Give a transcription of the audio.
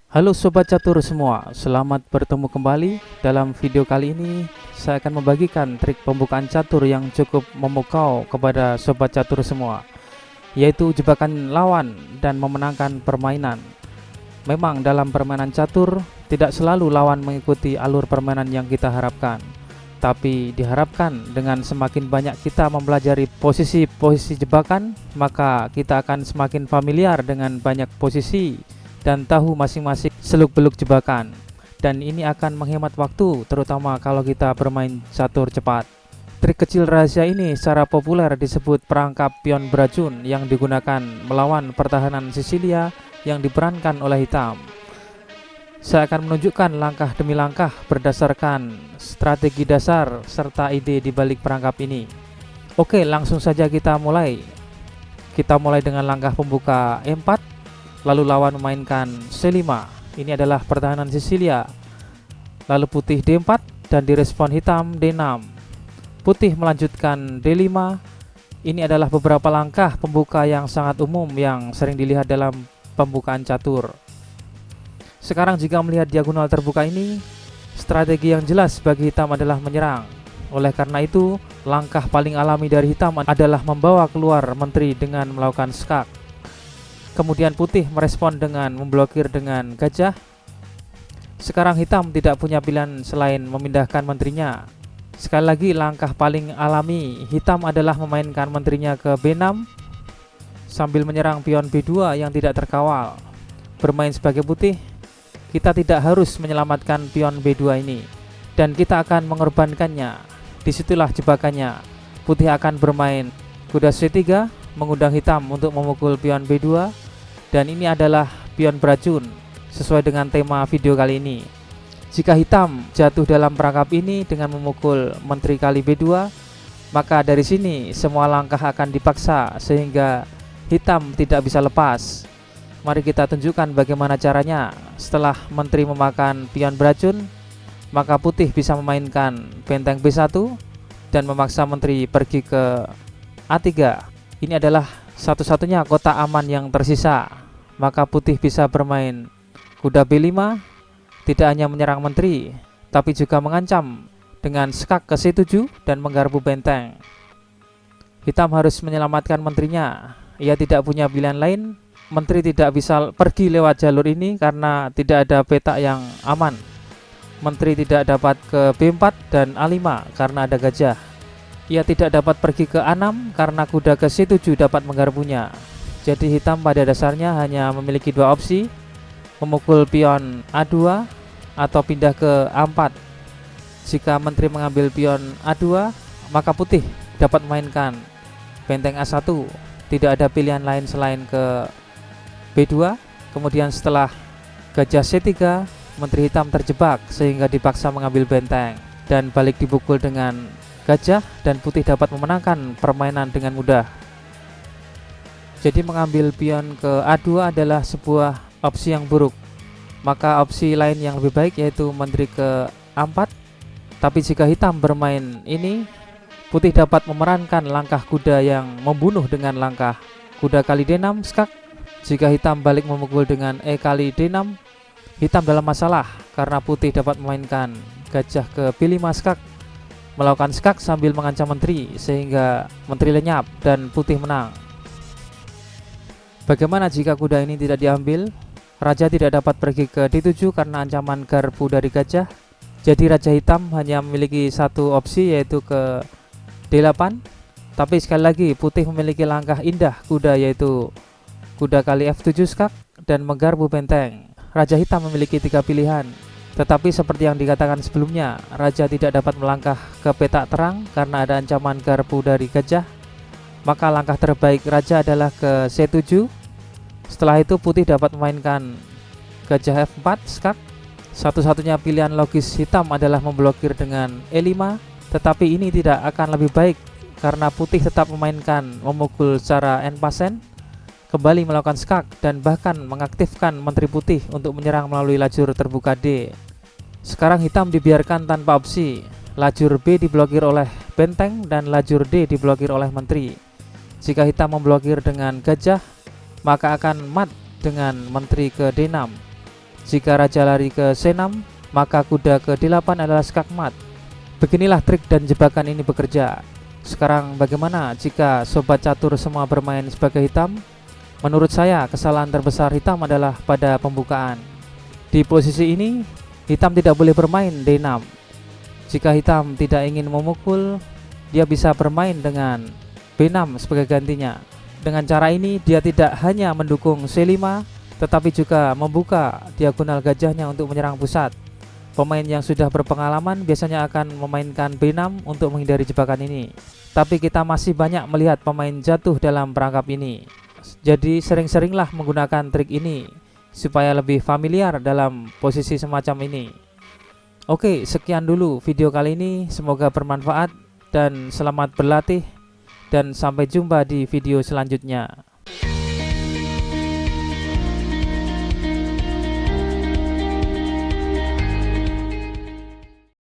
Halo Sobat Catur semua, selamat bertemu kembali. Dalam video kali ini saya akan membagikan trik pembukaan catur yang cukup memukau kepada Sobat Catur semua, yaitu jebakan lawan dan memenangkan permainan. Memang dalam permainan catur tidak selalu lawan mengikuti alur permainan yang kita harapkan, tapi diharapkan dengan semakin banyak kita mempelajari posisi-posisi jebakan, maka kita akan semakin familiar dengan banyak posisi dan tahu masing-masing seluk-beluk jebakan, dan ini akan menghemat waktu, terutama kalau kita bermain catur cepat. Trik kecil rahasia ini secara populer disebut perangkap pion beracun yang digunakan melawan pertahanan Sisilia yang diperankan oleh hitam. Saya akan menunjukkan langkah demi langkah berdasarkan strategi dasar serta ide di balik perangkap ini. Oke, langsung saja kita mulai. Kita mulai dengan langkah pembuka E4. Lalu lawan memainkan C5. Ini adalah pertahanan Sisilia. Lalu putih D4 dan direspon hitam D6. Putih melanjutkan D5. Ini adalah beberapa langkah pembuka yang sangat umum yang sering dilihat dalam pembukaan catur. Sekarang jika melihat diagonal terbuka ini, strategi yang jelas bagi hitam adalah menyerang. Oleh karena itu, langkah paling alami dari hitam adalah membawa keluar menteri dengan melakukan skak. Kemudian putih merespon dengan memblokir dengan gajah. Sekarang hitam tidak punya pilihan selain memindahkan menterinya. Sekali lagi, langkah paling alami hitam adalah memainkan menterinya ke B6 sambil menyerang pion B2 yang tidak terkawal. Bermain sebagai putih, kita tidak harus menyelamatkan pion B2 ini, dan kita akan mengorbankannya. Disitulah jebakannya. Putih akan bermain kuda C3 mengundang hitam untuk memukul pion B2, dan ini adalah pion beracun sesuai dengan tema video kali ini. Jika hitam jatuh dalam perangkap ini dengan memukul menteri kali B2, maka dari sini semua langkah akan dipaksa sehingga hitam tidak bisa lepas. Mari kita tunjukkan bagaimana caranya. Setelah menteri memakan pion beracun, maka putih bisa memainkan benteng B1 dan memaksa menteri pergi ke A3. Ini adalah satu-satunya kotak aman yang tersisa. Maka putih bisa bermain kuda B5, tidak hanya menyerang menteri, tapi juga mengancam dengan skak ke C7 dan menggarpu benteng. Hitam harus menyelamatkan menterinya. Ia tidak punya pilihan lain. Menteri tidak bisa pergi lewat jalur ini karena tidak ada petak yang aman. Menteri tidak dapat ke B4 dan A5 karena ada gajah. Ia tidak dapat pergi ke A6 karena kuda ke C7 dapat menggarpunya. Jadi hitam pada dasarnya hanya memiliki dua opsi, memukul pion A2 atau pindah ke A4. Jika menteri mengambil pion A2, maka putih dapat memainkan benteng A1. Tidak ada pilihan lain selain ke B2. Kemudian setelah gajah C3, menteri hitam terjebak sehingga dipaksa mengambil benteng dan balik dipukul dengan gajah, dan putih dapat memenangkan permainan dengan mudah. Jadi mengambil pion ke A2 adalah sebuah opsi yang buruk. Maka opsi lain yang lebih baik yaitu menteri ke A4. Tapi jika hitam bermain ini, putih dapat memerankan langkah kuda yang membunuh dengan langkah kuda kali D6 skak. Jika hitam balik memukul dengan E kali D6, hitam dalam masalah karena putih dapat memainkan gajah ke B5 skak, melakukan skak sambil mengancam menteri sehingga menteri lenyap dan putih menang. Bagaimana jika kuda ini tidak diambil? Raja tidak dapat pergi ke D7 karena ancaman garpu dari gajah. Jadi raja hitam hanya memiliki satu opsi yaitu ke D8. Tapi sekali lagi putih memiliki langkah indah kuda yaitu kuda kali F7 skak dan menggarpu benteng. Raja hitam memiliki tiga pilihan. Tetapi seperti yang dikatakan sebelumnya, raja tidak dapat melangkah ke petak terang karena ada ancaman garpu dari gajah. Maka langkah terbaik raja adalah ke C7. Setelah itu putih dapat memainkan gajah F4 skak. Satu-satunya pilihan logis hitam adalah memblokir dengan E5. Tetapi ini tidak akan lebih baik karena putih tetap memainkan memukul secara en passant, kembali melakukan skak, dan bahkan mengaktifkan menteri putih untuk menyerang melalui lajur terbuka D. Sekarang hitam dibiarkan tanpa opsi. Lajur B diblokir oleh benteng dan lajur D diblokir oleh menteri. Jika hitam memblokir dengan gajah, maka akan mat dengan menteri ke D6. Jika raja lari ke C6, maka kuda ke D8 adalah skakmat. Beginilah trik dan jebakan ini bekerja. Sekarang bagaimana jika sobat catur semua bermain sebagai hitam? Menurut saya kesalahan terbesar hitam adalah pada pembukaan. Di posisi ini hitam tidak boleh bermain D6. Jika hitam tidak ingin memukul, dia bisa bermain dengan B6 sebagai gantinya. Dengan cara ini dia tidak hanya mendukung C5, tetapi juga membuka diagonal gajahnya untuk menyerang pusat. Pemain yang sudah berpengalaman biasanya akan memainkan B6 untuk menghindari jebakan ini. Tapi kita masih banyak melihat pemain jatuh dalam perangkap ini. Jadi sering-seringlah menggunakan trik ini supaya lebih familiar dalam posisi semacam ini. Oke, sekian dulu video kali ini. Semoga bermanfaat dan selamat berlatih. Dan sampai jumpa di video selanjutnya.